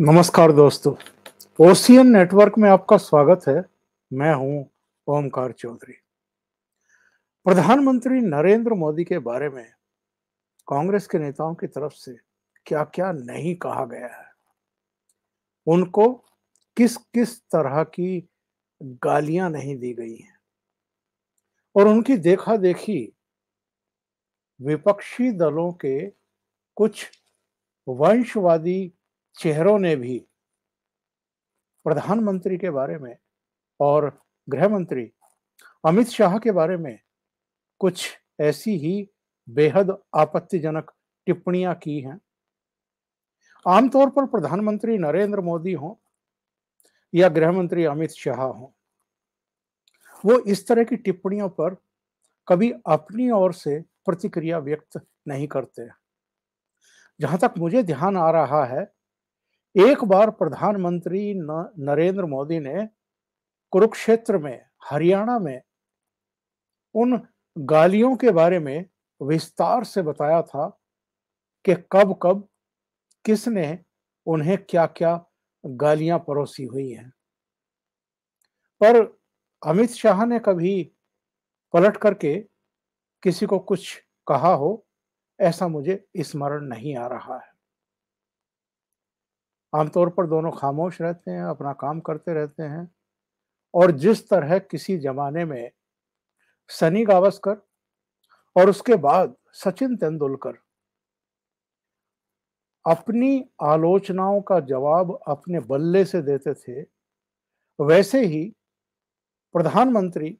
नमस्कार दोस्तों। Ocean network में आपका स्वागत है। मैं हूं ओमकार चौधरी। प्रधानमंत्री नरेंद्र मोदी के बारे में कांग्रेस के नेताओं की तरफ से क्या-क्या नहीं कहा गया है, उनको किस-किस तरह की गालियां नहीं दी गई हैं और उनकी देखा-देखी विपक्षी दलों के कुछ वंशवादी चेहरों ने भी प्रधानमंत्री के बारे में और गृह मंत्री अमित शाह के बारे में कुछ ऐसी ही बेहद आपत्तिजनक टिप्पणियां की हैं। आमतौर पर प्रधानमंत्री नरेंद्र मोदी हों या गृह मंत्री अमित शाह हों, वो इस तरह की टिप्पणियों पर कभी अपनी ओर से प्रतिक्रिया व्यक्त नहीं करते। जहां तक मुझे ध्यान आ रहा है, एक बार प्रधानमंत्री नरेंद्र मोदी ने कुरुक्षेत्र में, हरियाणा में उन गालियों के बारे में विस्तार से बताया था कि कब-कब किसने उन्हें क्या-क्या गालियां परोसी हुई हैं। पर अमित शाह ने कभी पलट करके किसी को कुछ कहा हो, ऐसा मुझे स्मरण नहीं आ रहा है। आमतौर पर दोनों खामोश रहते हैं, अपना काम करते रहते हैं और जिस तरह किसी जमाने में सनी गावस्कर और उसके बाद सचिन तेंदुलकर अपनी आलोचनाओं का जवाब अपने बल्ले से देते थे, वैसे ही प्रधानमंत्री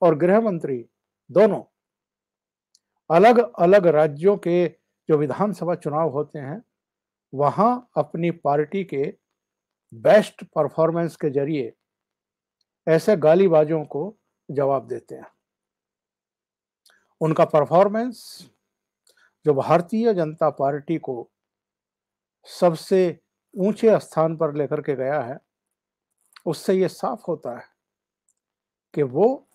और गृह मंत्री दोनों अलग-अलग राज्यों के जो विधानसभा चुनाव होते हैं, वहां अपनी पार्टी के बेस्ट परफॉर्मेंस के जरिए ऐसे गालीबाजों को जवाब देते हैं। उनका परफॉर्मेंस जो भारतीय जनता पार्टी को सबसे ऊंचे स्थान पर लेकर के गया है, उससे ये साफ होता है कि वो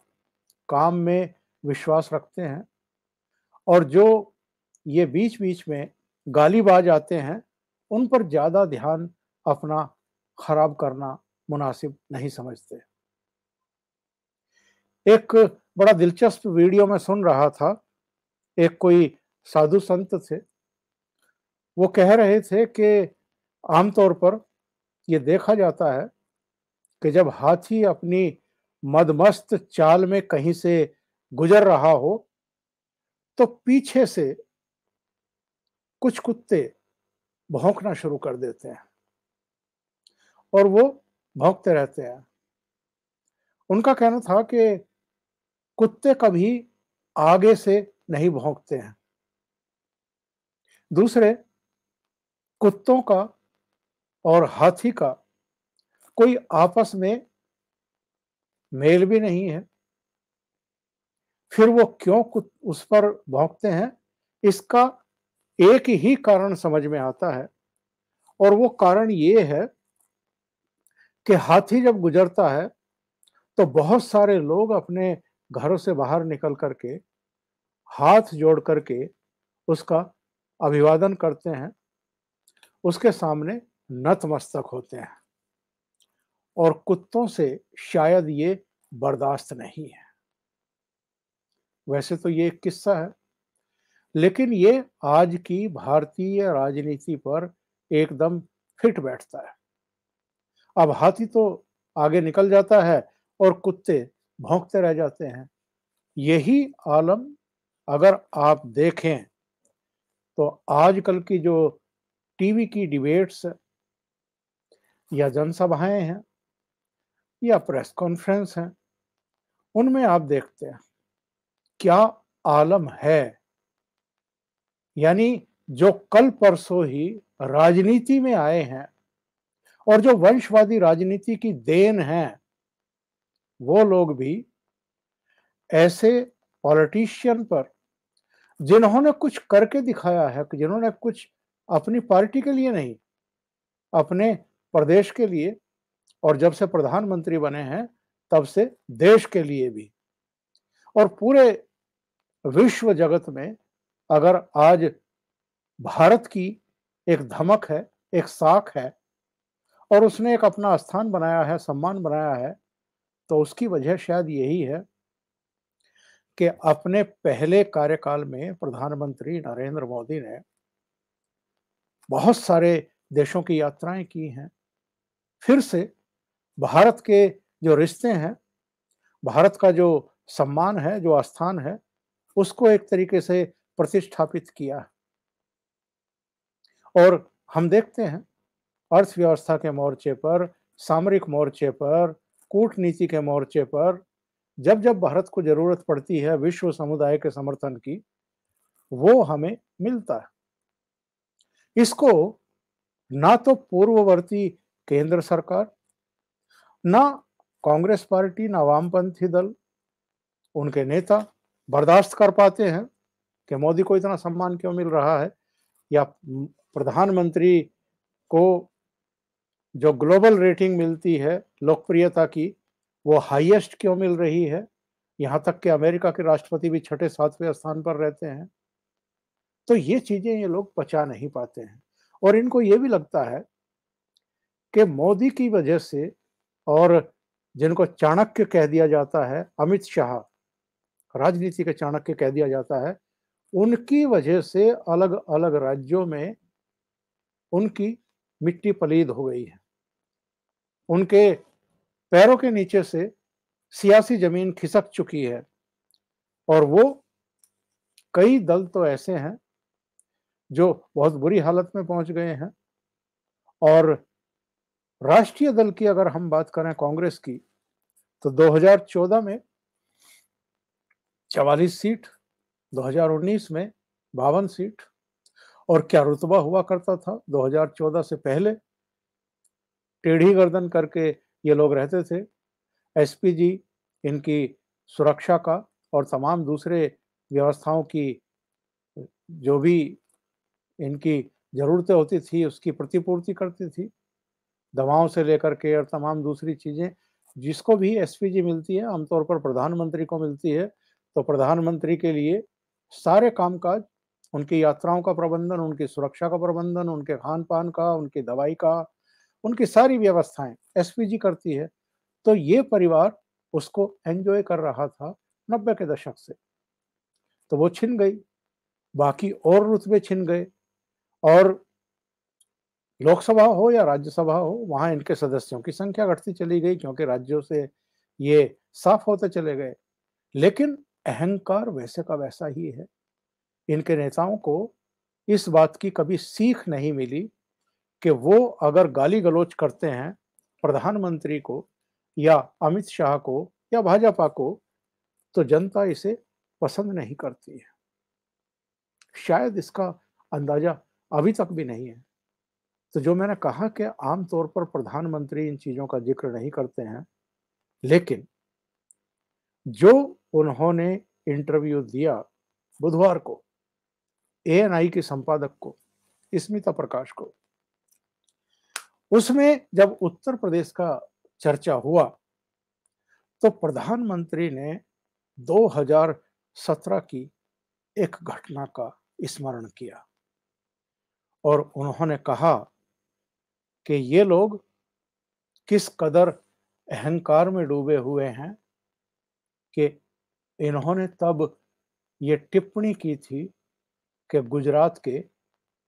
काम में विश्वास रखते हैं और जो ये बीच-बीच में गालीबाज आते हैं, उन पर ज़्यादा ध्यान अपना खराब करना मुनासिब नहीं समझते। एक बड़ा दिलचस्प वीडियो मैं सुन रहा था, एक कोई साधु संत थे, वो कह रहे थे कि आमतौर पर ये देखा जाता है कि जब हाथी अपनी मदमस्त चाल में कहीं से गुजर रहा हो, तो पीछे से कुछ कुत्ते भौंकना शुरू कर देते हैं और वो भौंकते रहते हैं। उनका कहना था कि कुत्ते कभी आगे से नहीं भौंकते हैं। दूसरे, कुत्तों का और हाथी का कोई आपस में मेल भी नहीं है। फिर वो क्यों उस पर भौंकते हैं, इसका एक ही कारण समझ में आता है और वो कारण ये है कि हाथी जब गुजरता है, तो बहुत सारे लोग अपने घरों से बाहर निकल करके हाथ जोड़ करके उसका अभिवादन करते हैं, उसके सामने नतमस्तक होते हैं और कुत्तों से शायद ये बर्दाश्त नहीं है। वैसे तो ये एक किस्सा है, लेकिन ये आज की भारतीय राजनीति पर एकदम फिट बैठता है। अब हाथी तो आगे निकल जाता है और कुत्ते भौंकते रह जाते हैं। यही आलम अगर आप देखें, तो आजकल की जो टीवी की डिबेट्स या जनसभाएं हैं या प्रेस कॉन्फ्रेंस हैं, उनमें आप देखते हैं क्या आलम है। यानी जो कल परसों ही राजनीति में आए हैं और जो वंशवादी राजनीति की देन है, वो लोग भी ऐसे पॉलिटिशियन पर जिन्होंने कुछ करके दिखाया है, जिन्होंने कुछ अपनी पार्टी के लिए नहीं, अपने प्रदेश के लिए और जब से प्रधानमंत्री बने हैं, तब से देश के लिए भी और पूरे विश्व जगत में अगर आज भारत की एक धमक है, एक साख है, और उसने एक अपना स्थान बनाया है, सम्मान बनाया है, तो उसकी वजह शायद यही है कि अपने पहले कार्यकाल में प्रधानमंत्री नरेंद्र मोदी ने बहुत सारे देशों की यात्राएं की हैं। फिर से भारत के जो रिश्ते हैं, भारत का जो सम्मान है, जो आस्थान है, उसको एक तरीके से प्रतिष्ठापित किया। और हम देखते हैं अर्थव्यवस्था के मोर्चे पर, सामरिक मोर्चे पर, कूटनीति के मोर्चे पर जब-जब भारत को ज़रूरत पड़ती है विश्व समुदाय के समर्थन की, वो हमें मिलता है। इसको ना तो पूर्ववर्ती केंद्र सरकार, ना कांग्रेस पार्टी, ना वामपंथी दल, उनके नेता बर्दाश्त कर पाते हैं कि मोदी को इतना सम्मान क्यों मिल रहा है, या प्रधानमंत्री को जो ग्लोबल रेटिंग मिलती है लोकप्रियता की, वो हाईएस्ट क्यों मिल रही है? यहाँ तक कि अमेरिका के राष्ट्रपति भी छठे 7वें स्थान पर रहते हैं। तो ये चीज़ें ये लोग पचा नहीं पाते हैं और इनको ये भी लगता है कि मोदी की वजह से, और जिनको चाणक्य कह दिया जाता है, अमित शाह, राजनीति के चाणक्य कह दिया जाता है, उनकी वजह से अलग-अलग राज्यों में उनकी मिट्टी पलीद हो गई है। उनके पैरों के नीचे से सियासी ज़मीन खिसक चुकी है और वो कई दल तो ऐसे हैं जो बहुत बुरी हालत में पहुँच गए हैं। और राष्ट्रीय दल की अगर हम बात करें कांग्रेस की, तो 2014 में 44 सीट, 2019 में 52 सीट। और क्या रुतबा हुआ करता था 2014 से पहले? टेढ़ी गर्दन करके ये लोग रहते थे। एसपीजी इनकी सुरक्षा का और तमाम दूसरे व्यवस्थाओं की जो भी इनकी ज़रूरतें होती थी उसकी प्रतिपूर्ति करती थी। दवाओं से लेकर के और तमाम दूसरी चीज़ें जिसको भी एसपीजी मिलती है, आमतौर पर प्रधानमंत्री को मिलती है। तो प्रधानमंत्री के लिए सारे कामकाज, उनकी यात्राओं का प्रबंधन, उनकी सुरक्षा का प्रबंधन, उनके खान-पान का, उनकी दवाई का, उनकी सारी व्यवस्थाएँ एसपीजी करती है। तो ये परिवार उसको एन्जॉय कर रहा था 90 के दशक से, तो वो छिन गई। बाकी और रुतबे छिन गए और लोकसभा हो या राज्यसभा हो, वहाँ इनके सदस्यों की संख्या घटती चली गई क्योंकि राज्यों से ये साफ होते चले गए। लेकिन अहंकार वैसे का वैसा ही है। इनके नेताओं को इस बात की कभी सीख नहीं मिली कि वो अगर गाली-गलौच करते हैं प्रधानमंत्री को या अमित शाह को या भाजपा को, तो जनता इसे पसंद नहीं करती है। शायद इसका अंदाज़ा अभी तक भी नहीं है। तो जो मैंने कहा कि आम तौर पर प्रधानमंत्री इन चीज़ों का ज़िक्र नहीं करते हैं, लेकिन जो उन्होंने इंटरव्यू दिया बुधवार को एएनआई के संपादक को, स्मिता प्रकाश को, उसमें जब उत्तर प्रदेश का चर्चा हुआ, तो प्रधानमंत्री ने 2017 की एक घटना का स्मरण किया और उन्होंने कहा कि ये लोग किस कदर अहंकार में डूबे हुए हैं कि इन्होंने तब ये टिप्पणी की थी कि गुजरात के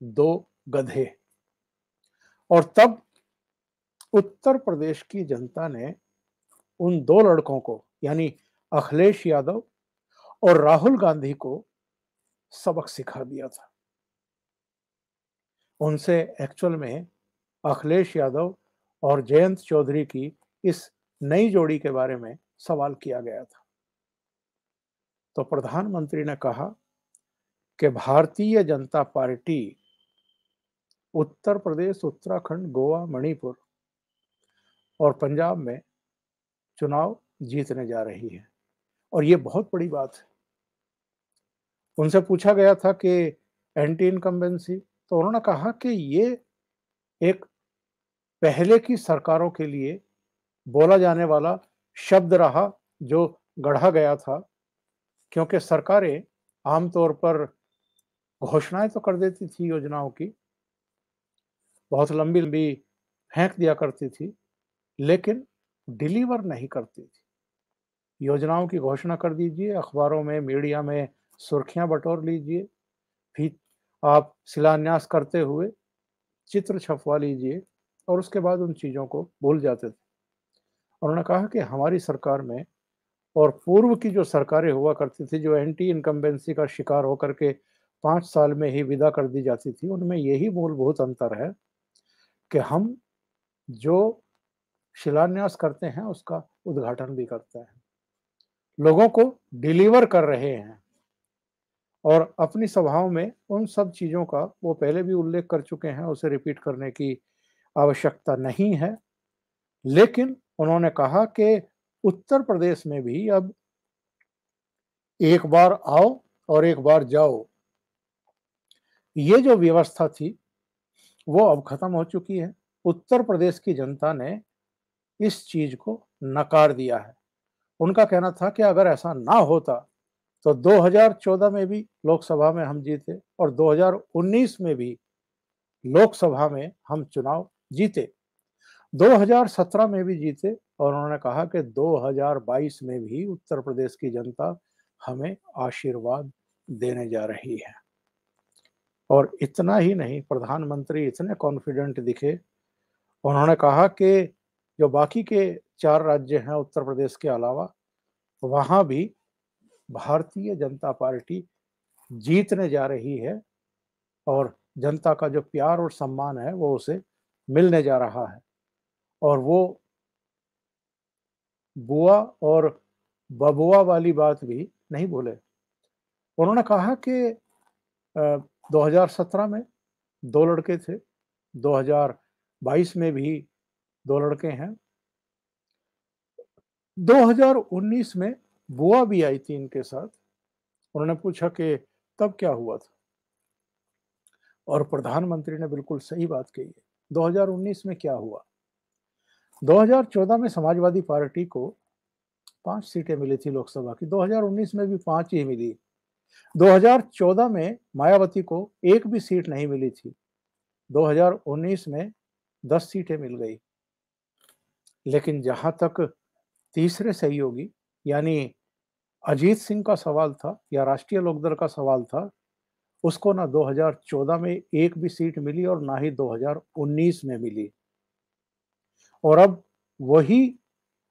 2 गधे, और तब उत्तर प्रदेश की जनता ने उन 2 लड़कों को यानी अखिलेश यादव और राहुल गांधी को सबक सिखा दिया था। उनसे एक्चुअल में अखिलेश यादव और जयंत चौधरी की इस नई जोड़ी के बारे में सवाल किया गया था। तो प्रधानमंत्री ने कहा कि भारतीय जनता पार्टी उत्तर प्रदेश, उत्तराखंड, गोवा, मणिपुर और पंजाब में चुनाव जीतने जा रही है और ये बहुत बड़ी बात है। उनसे पूछा गया था कि एंटी इनकम्बेंसी, तो उन्होंने कहा कि ये एक पहले की सरकारों के लिए बोला जाने वाला शब्द रहा जो गढ़ा गया था, क्योंकि सरकारें आमतौर पर घोषणाएं तो कर देती थी योजनाओं की, बहुत लंबी-लंबी फेंक दिया करती थी, लेकिन डिलीवर नहीं करती थी। योजनाओं की घोषणा कर दीजिए, अखबारों में, मीडिया में सुर्खियां बटोर लीजिए, फिर आप शिलान्यास करते हुए चित्र छपवा लीजिए और उसके बाद उन चीज़ों को भूल जाते थे। उन्होंने कहा कि हमारी सरकार में और पूर्व की जो सरकारें हुआ करती थी, जो एंटी इनकम्बेंसी का शिकार होकर के 5 साल में ही विदा कर दी जाती थी, उनमें यही मूलभूत अंतर है कि हम जो शिलान्यास करते हैं, उसका उद्घाटन भी करते हैं। लोगों को डिलीवर कर रहे हैं और अपनी सभाओं में उन सब चीज़ों का वो पहले भी उल्लेख कर चुके हैं, उसे रिपीट करने की आवश्यकता नहीं है। लेकिन उन्होंने कहा कि उत्तर प्रदेश में भी अब एक बार आओ और एक बार जाओ, ये जो व्यवस्था थी, वो अब खत्म हो चुकी है। उत्तर प्रदेश की जनता ने इस चीज़ को नकार दिया है। उनका कहना था कि अगर ऐसा ना होता, तो 2014 में भी लोकसभा में हम जीते और 2019 में भी लोकसभा में हम चुनाव जीते। 2017 में भी जीते और उन्होंने कहा कि 2022 में भी उत्तर प्रदेश की जनता हमें आशीर्वाद देने जा रही है। और इतना ही नहीं, प्रधानमंत्री इतने कॉन्फिडेंट दिखे, उन्होंने कहा कि जो बाकी के 4 राज्य हैं उत्तर प्रदेश के अलावा, वहाँ भी भारतीय जनता पार्टी जीतने जा रही है और जनता का जो प्यार और सम्मान है, वो उसे मिलने जा रहा है। और वो बुआ और बबुआ वाली बात भी नहीं भूले। उन्होंने कहा कि 2017 में 2 लड़के थे, 2022 में भी 2 लड़के हैं, 2019 में बुआ भी आई थी इनके साथ। उन्होंने पूछा कि तब क्या हुआ था? और प्रधानमंत्री ने बिल्कुल सही बात कही है। 2019 में क्या हुआ? 2014 में समाजवादी पार्टी को 5 सीटें मिली थी लोकसभा की, 2019 में भी 5 ही मिली। 2014 में मायावती को एक भी सीट नहीं मिली थी, 2019 में 10 सीटें मिल गई। लेकिन जहां तक तीसरे सहयोगी यानी अजीत सिंह का सवाल था या राष्ट्रीय लोकदल का सवाल था, उसको ना 2014 में एक भी सीट मिली और ना ही 2019 में मिली। और अब वही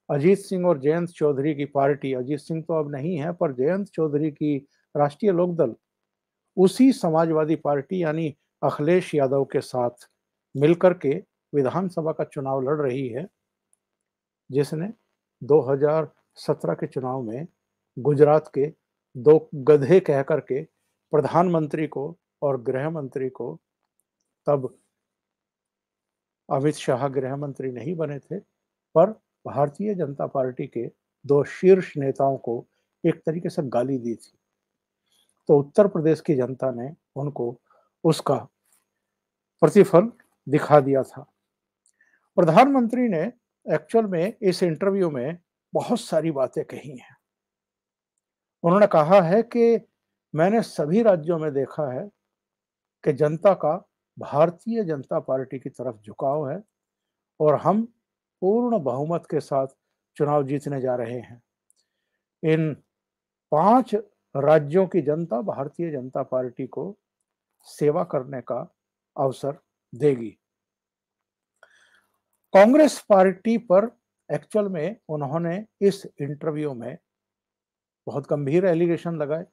अजीत सिंह और जयंत चौधरी की पार्टी, अजीत सिंह तो अब नहीं है, पर जयंत चौधरी की राष्ट्रीय लोकदल उसी समाजवादी पार्टी यानी अखिलेश यादव के साथ मिलकर के विधानसभा का चुनाव लड़ रही है, जिसने 2017 के चुनाव में गुजरात के 2 गधे कह करके प्रधानमंत्री को और गृह मंत्री को, तब अमित शाह गृह मंत्री नहीं बने थे, पर भारतीय जनता पार्टी के 2 शीर्ष नेताओं को एक तरीके से गाली दी थी। तो उत्तर प्रदेश की जनता ने उनको उसका प्रतिफल दिखा दिया था। प्रधानमंत्री ने एक्चुअल में इस इंटरव्यू में बहुत सारी बातें कही हैं। उन्होंने कहा है कि मैंने सभी राज्यों में देखा है कि जनता का भारतीय जनता पार्टी की तरफ झुकाव है और हम पूर्ण बहुमत के साथ चुनाव जीतने जा रहे हैं। इन 5 राज्यों की जनता भारतीय जनता पार्टी को सेवा करने का अवसर देगी। कांग्रेस पार्टी पर एक्चुअल में उन्होंने इस इंटरव्यू में बहुत गंभीर एलिगेशन लगाए।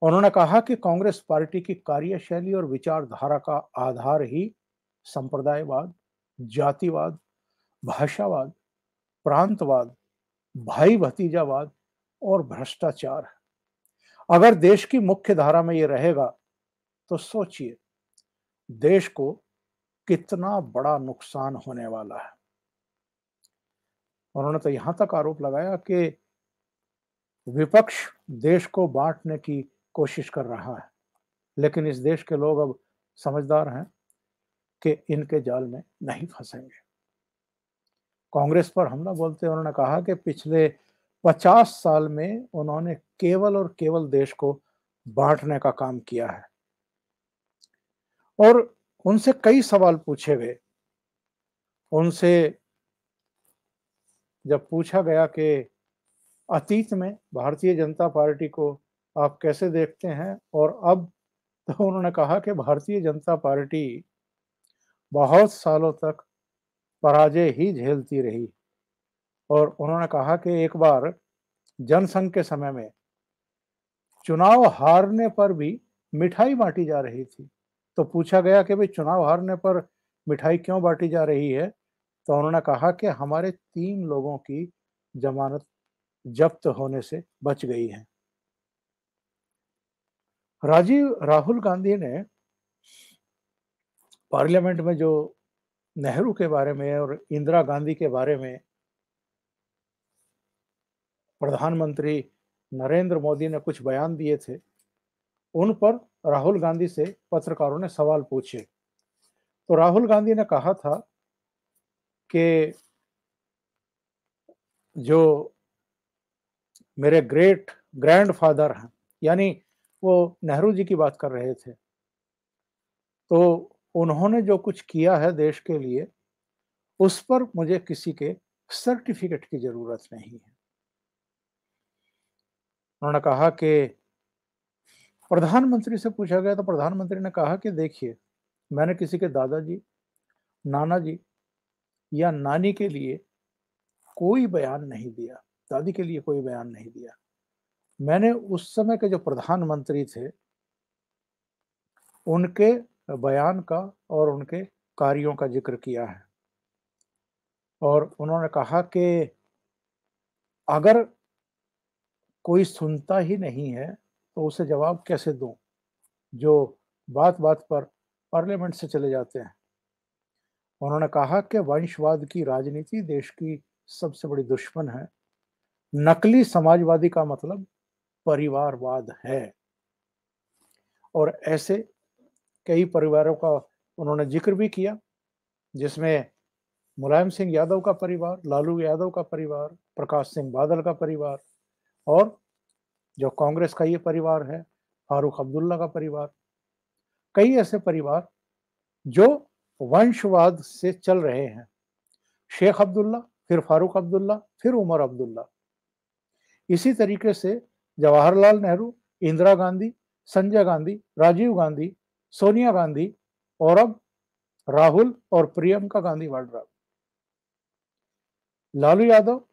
उन्होंने कहा कि कांग्रेस पार्टी की कार्यशैली और विचारधारा का आधार ही संप्रदायवाद, जातिवाद, भाषावाद, प्रांतवाद, भाई भतीजावाद और भ्रष्टाचार है। अगर देश की मुख्य धारा में ये रहेगा, तो सोचिए देश को कितना बड़ा नुकसान होने वाला है। उन्होंने तो यहां तक आरोप लगाया कि विपक्ष देश को बांटने की कोशिश कर रहा है, लेकिन इस देश के लोग अब समझदार हैं कि इनके जाल में नहीं फंसेंगे। कांग्रेस पर हमला बोलते उन्होंने कहा कि पिछले 50 साल में उन्होंने केवल और केवल देश को बांटने का काम किया है। और उनसे कई सवाल पूछे गए। उनसे जब पूछा गया कि अतीत में भारतीय जनता पार्टी को आप कैसे देखते हैं और अब, तो उन्होंने कहा कि भारतीय जनता पार्टी बहुत सालों तक पराजय ही झेलती रही। और उन्होंने कहा कि एक बार जनसंघ के समय में चुनाव हारने पर भी मिठाई बांटी जा रही थी। तो पूछा गया कि भाई चुनाव हारने पर मिठाई क्यों बांटी जा रही है? तो उन्होंने कहा कि हमारे 3 लोगों की जमानत जब्त होने से बच गई है। राहुल गांधी ने पार्लियामेंट में जो नेहरू के बारे में और इंदिरा गांधी के बारे में प्रधानमंत्री नरेंद्र मोदी ने कुछ बयान दिए थे, उन पर राहुल गांधी से पत्रकारों ने सवाल पूछे। तो राहुल गांधी ने कहा था कि जो मेरे ग्रैंडफादर हैं, यानी वो नेहरू जी की बात कर रहे थे, तो उन्होंने जो कुछ किया है देश के लिए, उस पर मुझे किसी के सर्टिफिकेट की जरूरत नहीं है। उन्होंने कहा कि प्रधानमंत्री से पूछा गया तो प्रधानमंत्री ने कहा कि देखिए, मैंने किसी के दादाजी, नाना जी या नानी के लिए कोई बयान नहीं दिया, दादी के लिए कोई बयान नहीं दिया। मैंने उस समय के जो प्रधानमंत्री थे, उनके बयान का और उनके कार्यों का जिक्र किया है। और उन्होंने कहा कि अगर कोई सुनता ही नहीं है तो उसे जवाब कैसे दूं, जो बात बात पर पार्लियामेंट से चले जाते हैं। उन्होंने कहा कि वंशवाद की राजनीति देश की सबसे बड़ी दुश्मन है। नकली समाजवादी का मतलब परिवारवाद है। और ऐसे कई परिवारों का उन्होंने जिक्र भी किया, जिसमें मुलायम सिंह यादव का परिवार, लालू यादव का परिवार, प्रकाश सिंह बादल का परिवार और जो कांग्रेस का ये परिवार है, फारूक अब्दुल्ला का परिवार। कई ऐसे परिवार जो वंशवाद से चल रहे हैं। शेख अब्दुल्ला, फिर फारूक अब्दुल्ला, फिर उमर अब्दुल्ला। इसी तरीके से जवाहरलाल नेहरू, इंदिरा गांधी, संजय गांधी, राजीव गांधी, सोनिया गांधी और अब राहुल और प्रियंका गांधी वाड्रा। लालू यादव,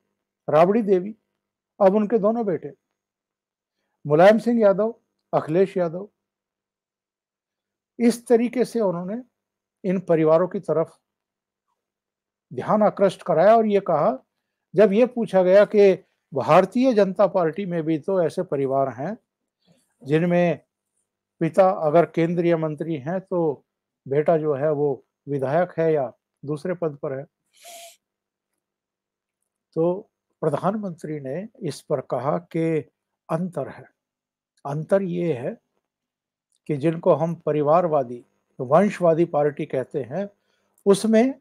राबड़ी देवी, अब उनके दोनों बेटे मुलायम सिंह यादव, अखिलेश यादव। इस तरीके से उन्होंने इन परिवारों की तरफ ध्यान आकृष्ट कराया और ये कहा, जब ये पूछा गया कि भारतीय जनता पार्टी में भी तो ऐसे परिवार हैं जिनमें पिता अगर केंद्रीय मंत्री हैं तो बेटा जो है वो विधायक है या दूसरे पद पर है। तो प्रधानमंत्री ने इस पर कहा कि अंतर है। अंतर ये है कि जिनको हम परिवारवादी, वंशवादी पार्टी कहते हैं, उसमें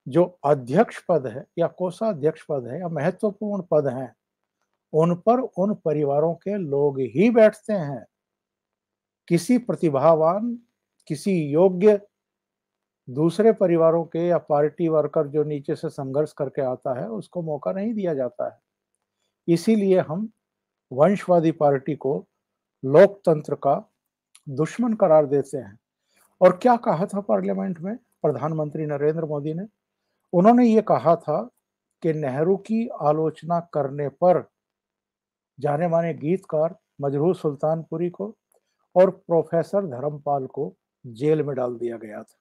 जो अध्यक्ष पद है या कोषाध्यक्ष पद है या महत्वपूर्ण पद हैं, उन पर उन परिवारों के लोग ही बैठते हैं। किसी प्रतिभावान, किसी योग्य दूसरे परिवारों के या पार्टी वर्कर जो नीचे से संघर्ष करके आता है, उसको मौका नहीं दिया जाता है। इसीलिए हम वंशवादी पार्टी को लोकतंत्र का दुश्मन करार देते हैं। और क्या कहा था पार्लियामेंट में प्रधानमंत्री नरेंद्र मोदी ने? उन्होंने ये कहा था कि नेहरू की आलोचना करने पर जाने माने गीतकार मजरूह सुल्तानपुरी को और प्रोफेसर धर्मपाल को जेल में डाल दिया गया था।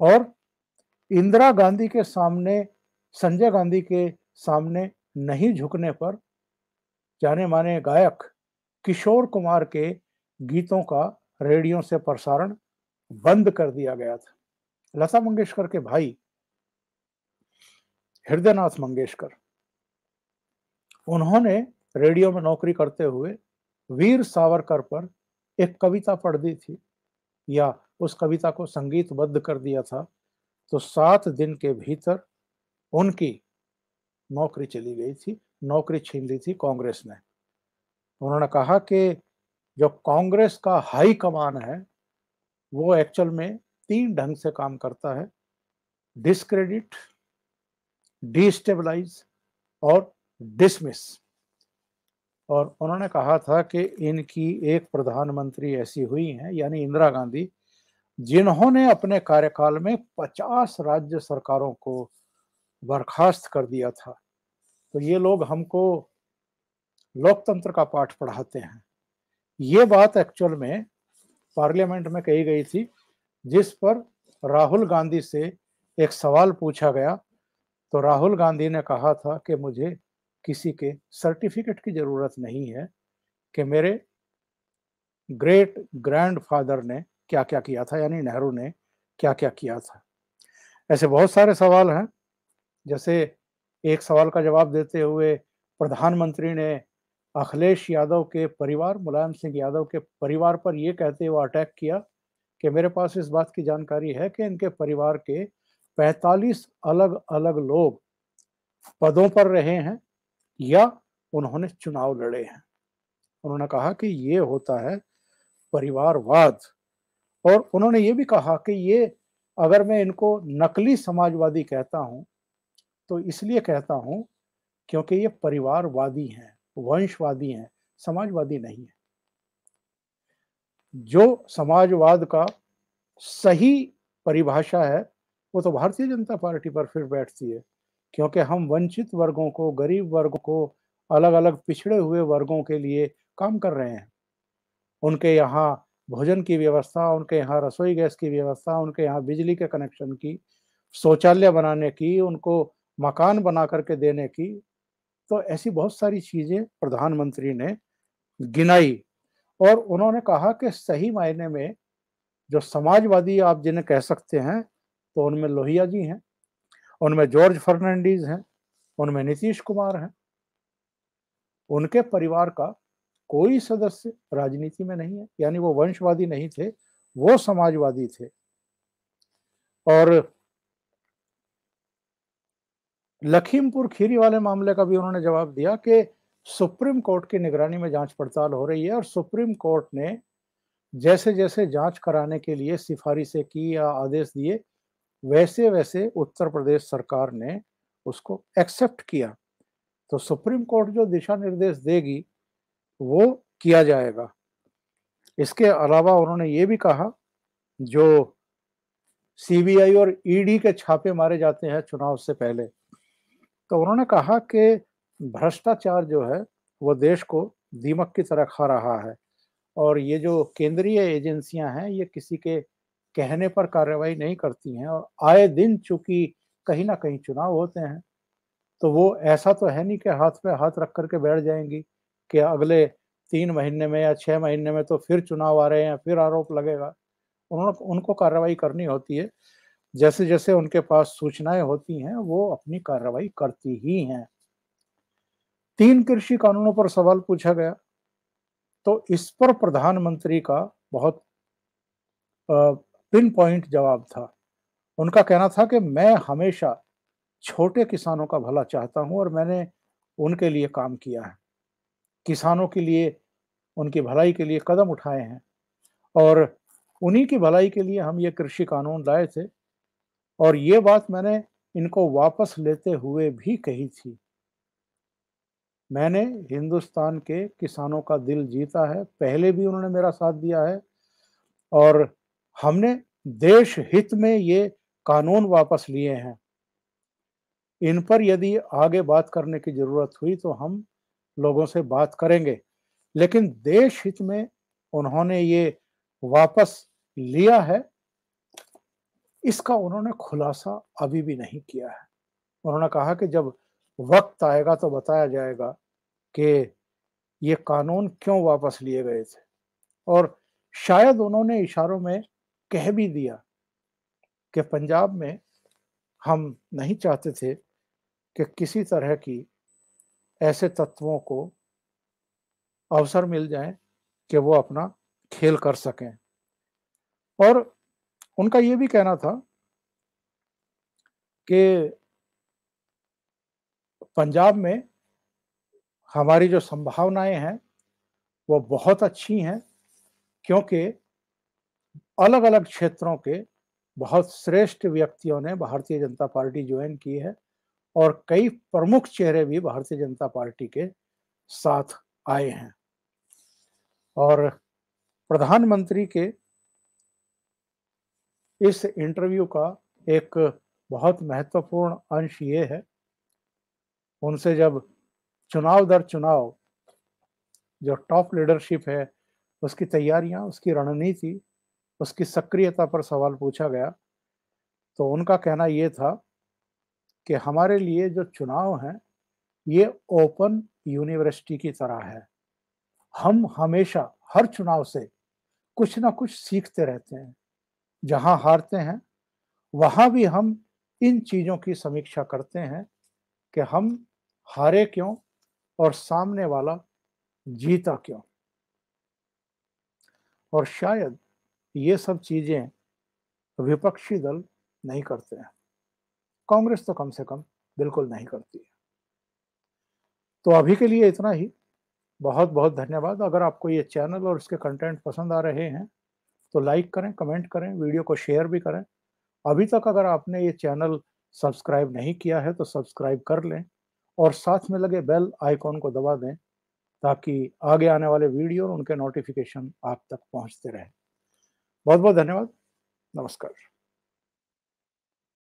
और इंदिरा गांधी के सामने, संजय गांधी के सामने नहीं झुकने पर जाने माने गायक किशोर कुमार के गीतों का रेडियो से प्रसारण बंद कर दिया गया था। लता मंगेशकर के भाई हृदयनाथ मंगेशकर, उन्होंने रेडियो में नौकरी करते हुए वीर सावरकर पर एक कविता पढ़ दी थी या उस कविता को संगीतबद्ध कर दिया था, तो 7 दिन के भीतर उनकी नौकरी चली गई थी, नौकरी छीन ली थी कांग्रेस ने। उन्होंने कहा कि जो कांग्रेस का हाई कमान है वो एक्चुअल में 3 ढंग से काम करता है। डिस्क्रेडिट, डिस्टेबलाइज और डिसमिस। और उन्होंने कहा था कि इनकी एक प्रधानमंत्री ऐसी हुई हैं, यानी इंदिरा गांधी, जिन्होंने अपने कार्यकाल में 50 राज्य सरकारों को बर्खास्त कर दिया था। तो ये लोग हमको लोकतंत्र का पाठ पढ़ाते हैं। ये बात एक्चुअल में पार्लियामेंट में कही गई थी, जिस पर राहुल गांधी से एक सवाल पूछा गया। तो राहुल गांधी ने कहा था कि मुझे किसी के सर्टिफिकेट की जरूरत नहीं है कि मेरे ग्रेट ग्रैंडफादर ने क्या क्या किया था, यानी नेहरू ने क्या क्या किया था। ऐसे बहुत सारे सवाल हैं। जैसे एक सवाल का जवाब देते हुए प्रधानमंत्री ने अखिलेश यादव के परिवार, मुलायम सिंह यादव के परिवार पर यह कहते हुए अटैक किया कि मेरे पास इस बात की जानकारी है कि इनके परिवार के 45 अलग अलग लोग पदों पर रहे हैं या उन्होंने चुनाव लड़े हैं। उन्होंने कहा कि ये होता है परिवारवाद। और उन्होंने ये भी कहा कि ये, अगर मैं इनको नकली समाजवादी कहता हूं तो इसलिए कहता हूं क्योंकि ये परिवारवादी हैं, वंशवादी हैं, समाजवादी नहीं है। जो समाजवाद का सही परिभाषा है वो तो भारतीय जनता पार्टी पर फिर बैठती है, क्योंकि हम वंचित वर्गों को, गरीब वर्ग को, अलग अलग पिछड़े हुए वर्गों के लिए काम कर रहे हैं। उनके यहाँ भोजन की व्यवस्था, उनके यहाँ रसोई गैस की व्यवस्था, उनके यहाँ बिजली के कनेक्शन की, शौचालय बनाने की, उनको मकान बना करके देने की। तो ऐसी बहुत सारी चीजें प्रधानमंत्री ने गिनाई। और उन्होंने कहा कि सही मायने में जो समाजवादी आप जिन्हें कह सकते हैं, तो उनमें लोहिया जी हैं, उनमें जॉर्ज फर्नांडीज हैं, उनमें नीतीश कुमार हैं। उनके परिवार का कोई सदस्य राजनीति में नहीं है, यानी वो वंशवादी नहीं थे, वो समाजवादी थे। और लखीमपुर खीरी वाले मामले का भी उन्होंने जवाब दिया कि सुप्रीम कोर्ट की निगरानी में जांच पड़ताल हो रही है और सुप्रीम कोर्ट ने जैसे जैसे जांच कराने के लिए सिफारिशें की या आदेश दिए, वैसे वैसे उत्तर प्रदेश सरकार ने उसको एक्सेप्ट किया। तो सुप्रीम कोर्ट जो दिशा निर्देश देगी वो किया जाएगा। इसके अलावा उन्होंने ये भी कहा, जो सीबीआई और ईडी के छापे मारे जाते हैं चुनाव से पहले, तो उन्होंने कहा कि भ्रष्टाचार जो है वो देश को दीमक की तरह खा रहा है। और ये जो केंद्रीय एजेंसियां हैं ये किसी के कहने पर कार्रवाई नहीं करती हैं, और आए दिन चूंकि कहीं ना कहीं चुनाव होते हैं, तो वो ऐसा तो है नहीं कि हाथ पे हाथ रख करके बैठ जाएंगी कि अगले 3 महीने में या 6 महीने में तो फिर चुनाव आ रहे हैं, फिर आरोप लगेगा। उन्होंने उनको कार्रवाई करनी होती है। जैसे जैसे उनके पास सूचनाएं होती हैं वो अपनी कार्रवाई करती ही हैं। 3 कृषि कानूनों पर सवाल पूछा गया, तो इस पर प्रधानमंत्री का बहुत पिन पॉइंट जवाब था। उनका कहना था कि मैं हमेशा छोटे किसानों का भला चाहता हूं और मैंने उनके लिए काम किया है, किसानों के लिए, उनकी भलाई के लिए कदम उठाए हैं, और उन्हीं की भलाई के लिए हम ये कृषि कानून लाए थे। और ये बात मैंने इनको वापस लेते हुए भी कही थी। मैंने हिंदुस्तान के किसानों का दिल जीता है, पहले भी उन्होंने मेरा साथ दिया है, और हमने देश हित में ये कानून वापस लिए हैं। इन पर यदि आगे बात करने की जरूरत हुई तो हम लोगों से बात करेंगे, लेकिन देश हित में उन्होंने ये वापस लिया है, इसका उन्होंने खुलासा अभी भी नहीं किया है। उन्होंने कहा कि जब वक्त आएगा तो बताया जाएगा कि ये कानून क्यों वापस लिए गए थे। और शायद उन्होंने इशारों में कह भी दिया कि पंजाब में हम नहीं चाहते थे कि किसी तरह की ऐसे तत्वों को अवसर मिल जाए कि वो अपना खेल कर सकें। और उनका ये भी कहना था कि पंजाब में हमारी जो संभावनाएं हैं वो बहुत अच्छी हैं, क्योंकि अलग अलग क्षेत्रों के बहुत श्रेष्ठ व्यक्तियों ने भारतीय जनता पार्टी ज्वाइन की है और कई प्रमुख चेहरे भी भारतीय जनता पार्टी के साथ आए हैं। और प्रधानमंत्री के इस इंटरव्यू का एक बहुत महत्वपूर्ण अंश ये है, उनसे जब चुनाव दर चुनाव जो टॉप लीडरशिप है उसकी तैयारियां, उसकी रणनीति, उसकी सक्रियता पर सवाल पूछा गया, तो उनका कहना ये था कि हमारे लिए जो चुनाव हैं ये ओपन यूनिवर्सिटी की तरह है। हम हमेशा हर चुनाव से कुछ ना कुछ सीखते रहते हैं। जहां हारते हैं वहां भी हम इन चीजों की समीक्षा करते हैं कि हम हारे क्यों और सामने वाला जीता क्यों। और शायद ये सब चीजें विपक्षी दल नहीं करते हैं, कांग्रेस तो कम से कम बिल्कुल नहीं करती है। तो अभी के लिए इतना ही। बहुत बहुत धन्यवाद। अगर आपको ये चैनल और इसके कंटेंट पसंद आ रहे हैं तो लाइक करें, कमेंट करें, वीडियो को शेयर भी करें। अभी तक अगर आपने ये चैनल सब्सक्राइब नहीं किया है तो सब्सक्राइब कर लें और साथ में लगे बेल आइकॉन को दबा दें ताकि आगे आने वाले वीडियो और उनके नोटिफिकेशन आप तक पहुंचते रहें। बहुत बहुत धन्यवाद। नमस्कार।